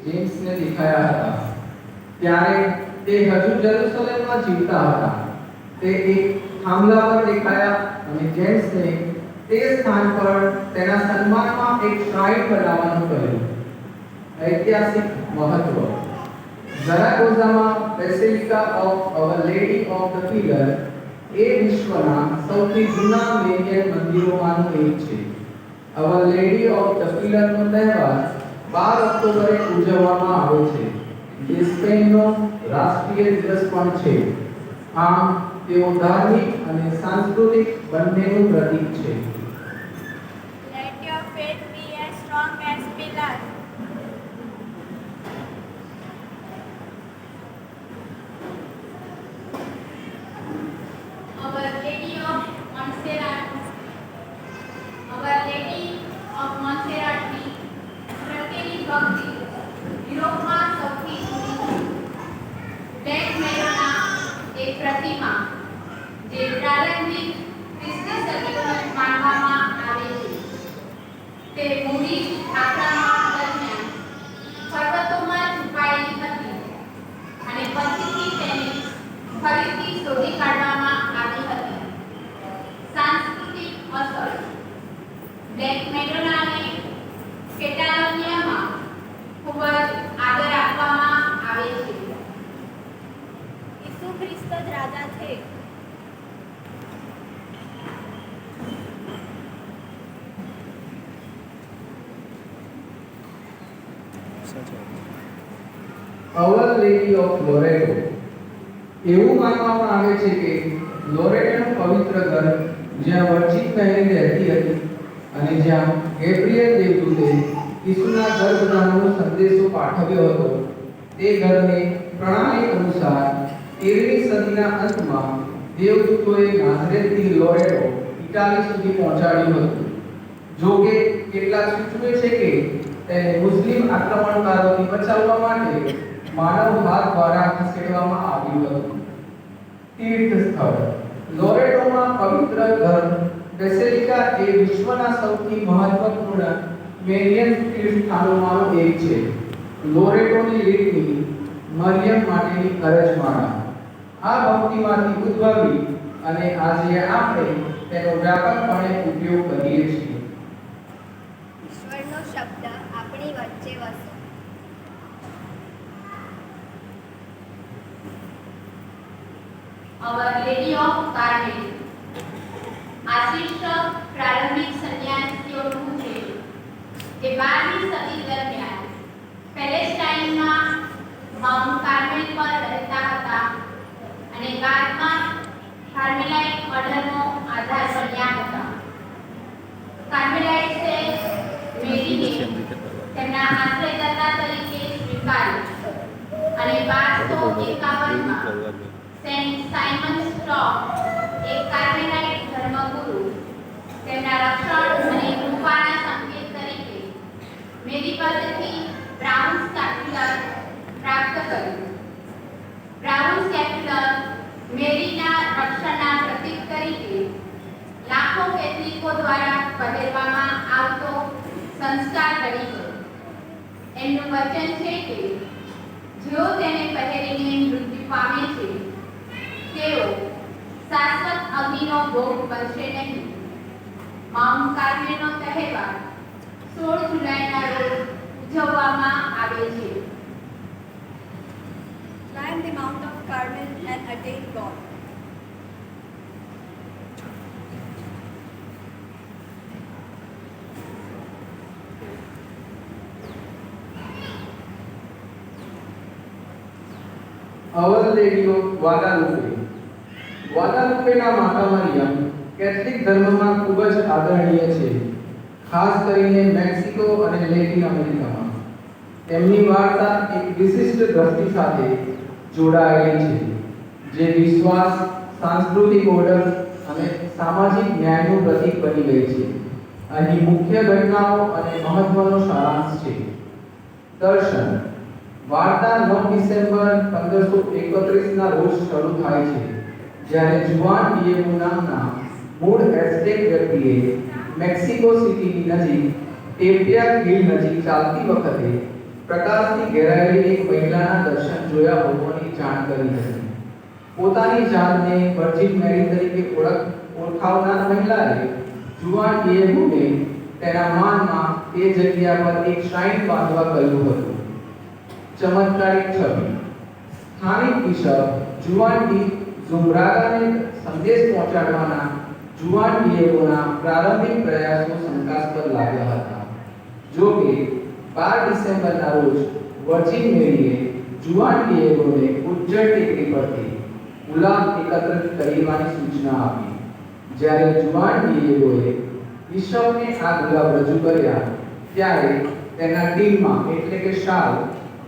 જેમ્સને દેખાયા હતા. ત્યારે તે હજુ જેરુસલેમમાં જીવતા હતા. તે એક થાંભલા પર દેખાયા અને જેમ્સને તે સ્થાન પર તેના સન્માનમાં એક શ્રાઇન બનાવવાનું કહ્યું. ઐતિહાસિક મહત્વ: ઝરાગોઝામાં basilica of Our Lady of the Pillar એ વિશ્વના સૌથી જૂના મેરિયન મંદિરોમાંનું એક છે. અવર લેડી ઓફ ધ પિલરનો તહેવાર 12 ઓક્ટોબરે ઉજવવામાં આવે છે. તે સ્પેનનો રાષ્ટ્રીય દિવસ પણ છે. આમ તેઓ ધાર્મિક અને સાંસ્કૃતિક બંનેનું પ્રતીક છે. Let your faith be as strong as pillar. Our Lady of Montserrat, Our Lady of Montserrat પ્રત્યેની ભક્તિ યુરોપમાં સૌથી જૂની છે. બ્લેક મેડોના એક પ્રતિમા જે પ્રારંભિક ખ્રિસ્તી સદીમાં માનવામાં આવે છે. તે મૂડી આક્રમણ દરમિયાન પર્વતોમાં છુપાયેલી હતી અને પછીથી તેને ફરીથી શોધી કાઢવામાં આવી હતી. સાંસ્કૃતિક અસર: બ્લેક મેડોનાને કેટાલોનિયામાં ખૂબ જ આદર આપવામાં આવે છે. ઈસુ ખ્રિસ્ત જ રાજા છે. Our Lady of Loreto. એવું માનવામાં આવે છે કે લોરેટોનું પવિત્ર ઘર જ્યાં વર્જિન મેરી રહેતી હતી અને જ્યાં ગેબ્રિયલ દેવદૂતે ઈસુના ગર્ભધારણનો સંદેશો પાઠવ્યો હતો, તે ઘરને પ્રણાલી અનુસાર 13મી સદીના અંતમાં દેવદૂતોએ નાઝરેથથી લોરેટો, ઇટાલી સુધી પહોંચાડ્યું હતું. જો કે કેટલાક સૂચવે છે કે તેને મુસ્લિમ આક્રમણકારોથી બચાવવા માટે માનવ હાથ દ્વારા ખસેડવામાં આવ્યું હતું. તીર્થ સ્થળ: લોરેટોમાં પવિત્ર ઘર બેસિલિકા એ વિશ્વના સૌથી મહત્વપૂર્ણ મેરિયન તીર્થસ્થાનોમાંનું એક છે. લોરેટોની લીટની મરિયમ માટેની અરજમાળા આ ભક્તિમાંથી ઉદ્ભવી અને આજે આપણે તેનો વ્યાપકપણે ઉપયોગ કરીએ છીએ. ઈશ્વરનો શબ્દ આપણી વચ્ચે વસે. Our Lady of Carmel આ શિષ્ટ પ્રારંભિક સંન્યાસીઓનું છે જે 12મી સદી દરમિયાન પેલેસ્ટાઇનમાં માઉન્ટ કાર્મેલ પર રહેતા હતા અને બાદમાં કાર્મેલાઇટ ઓર્ડરનો આધાર બન્યા હતા. કાર્મેલાઇટ્સે મેરીને તેમના આશ્રયદાતા તરીકે સ્વીકાર્યા અને 1251માં સેન્ટ સાયમન સ્ટોક, એક કાર્મેલાઇટ ધર્મગુરુ, તેમના રક્ષણ અને કૃપાના સંકેત તરીકે મેરી પાસેથી બ્રાઉન સ્કેપ્યુલર પ્રાપ્ત કર્યું. બ્રાઉન સ્કેપ્યુલર મેરીના રક્ષણના પ્રતીક તરીકે લાખો કેથલિકો દ્વારા પહેરવામાં આવતો સંસ્કાર બની ગયો. એમનું વચન છે કે જેઓ તેને પહેરીને મૃત્યુ પામે છે તેઓ શાશ્વત અગ્નિનો ભોગ બનશે નહીં. માઉન્ટ કાર્મેલનો તહેવાર 16 જુલાઈના રોજ ઉજવવામાં આવે છે. Climb the Mount of Carmel and attain God. Our Lady of Guadalupe. ગ્વાદાલુપેના માતા મરિયમ કેથલિક ધર્મમાં ખૂબ જ આદરણીય છે, ખાસ કરીને મેક્સિકો અને લેટિન અમેરિકામાં. તેમની વાર્તા એક વિશિષ્ટ દ્રષ્ટિ સાથે જોડાયેલી છે, જે વિશ્વાસ, સાંસ્કૃતિક ઓળખ અને સામાજિક ન્યાયનું પ્રતીક બની ગઈ છે. અહીં મુખ્ય ઘટનાઓ અને મહત્વનો સારાંશ છે. દર્શન: વાર્તા 9 ડિસેમ્બર 1531ના રોજ શરૂ થાય છે, જ્યારે જુઆન ડિએગો નામના મૂળ એઝટેક વ્યક્તિએ મેક્સિકો સિટીની નજીક ટેપિયા હિલ નજીક ચાલતી વખતે પ્રકાશથી ઘેરાયેલી એક મહિલાના દર્શન જોયા હોવાની જાણ કરી હતી. પોતાની જાતને વર્જિન મેરી તરીકે ઓળખાવનાર મહિલાએ જુઆન ડિએગોને તેના માનમાં તે જગ્યા પર એક શ્રાઇન બાંધવા કહ્યું હતું. ચમત્કારિક છબી. સ્થાનિક બિશપ જુઆન ડી ઝુમરાગાને સંદેશ પહોંચાડવાના જુઆન ડિએગોના પ્રારંભિક પ્રયાસો શંકાસ્પદ લાગ્યા હતા. જો કે 12 ડિસેમ્બરના રોજ વર્જિન મેરીએ જુઆન ડિએગોને ઉજ્જડ ટેકરી પરથી ગુલાબ એકત્રિત કરવાની સૂચના આપી. જ્યારે જુઆન ડિએગોએ બિશપને આ ગુલાબ રજૂ કર્યા ત્યારે તેના ટીમમાં એટલે કે શાલ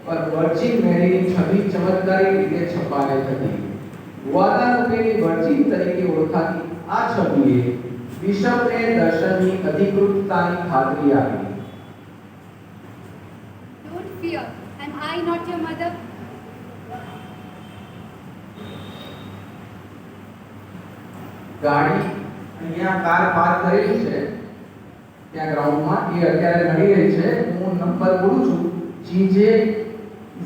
પર વર્જિન મેરીની છબી ચમત્કારિક રીતે છપાયેલ હતી. ગુઆદાલુપેની વર્જિન તરીકે ઓળખાતી આ છબીએ બિશપને દર્શનની અધિકૃતતાની ખાતરી આપી. Don't fear. Am I not your mother? ગાડી અહીંયા કાર પાર્ક કરેલી છે ત્યાં ગ્રાઉન્ડમાં, એ અત્યારે મળી રહી છે. હું નંબર બોલું છું GJ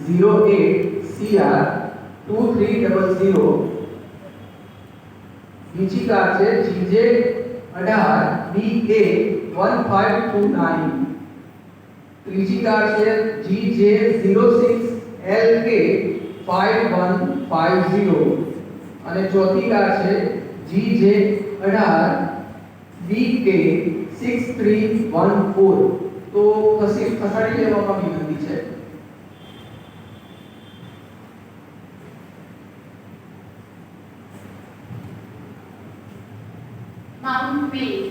08CR 2300. બીજી કાર છે GJ 18BA 1529. ત્રીજી કાર છે GJ 06LK 5150 અને ચોથી કાર છે GJ 18BK 6314. તો ખસાડી લેવામાં વિનંતી છે. Mount May.